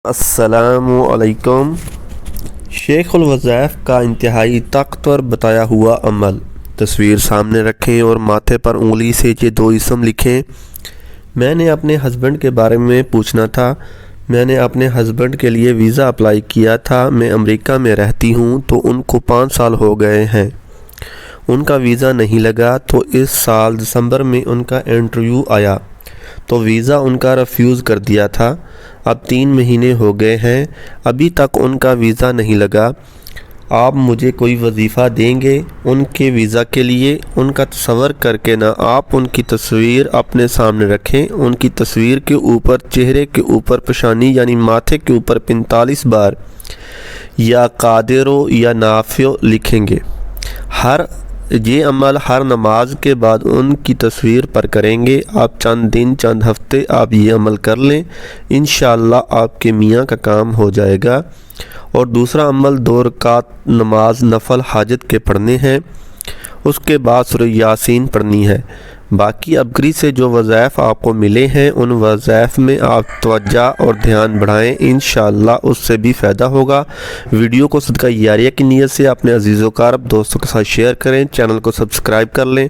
السلام علیکم۔ شیخ الوظائف کا انتہائی طاقتور بتایا ہوا عمل۔ تصویر سامنے رکھیں اور ماتھے پر انگلی سے یہ دو اسم لکھیں۔ میں نے اپنے ہسبینڈ کے بارے میں پوچھنا تھا۔ میں نے اپنے ہسبینڈ کے لیے ویزا اپلائی کیا تھا۔ میں امریکہ میں رہتی ہوں تو ان کو 5 سال ہو گئے ہیں۔ ان کا ویزا نہیں لگا تو اس سال دسمبر میں ان کا انٹرویو آیا تو ویزا ان کا ریفیوز کر دیا تھا۔ اب 3 مہینے ہو گئے ہیں، ابھی تک ان کا ویزا نہیں لگا۔ آپ مجھے کوئی وظیفہ دیں گے ان کے ویزا کے لیے؟ ان کا تصور کر کے نہ آپ ان کی تصویر اپنے سامنے رکھیں۔ ان کی تصویر کے اوپر چہرے کے اوپر پیشانی یعنی ماتھے کے اوپر 45 بار یا قادر یا نافع لکھیں گے۔ یہ عمل ہر نماز کے بعد ان کی تصویر پر کریں گے۔ آپ چند دن چند ہفتے آپ یہ عمل کر لیں، انشاءاللہ آپ کے میاں کا کام ہو جائے گا۔ اور دوسرا عمل 2 رکعت نماز نفل حاجت کے پڑھنے ہیں، اس کے بعد سورہ یاسین پڑھنی ہے۔ باقی ابگری سے جو وظائف آپ کو ملے ہیں ان وظائف میں آپ توجہ اور دھیان بڑھائیں، انشاءاللہ اس سے بھی فائدہ ہوگا۔ ویڈیو کو صدقہ جاریہ کی نیت سے اپنے عزیز و اقارب دوستوں کے ساتھ شیئر کریں، چینل کو سبسکرائب کر لیں۔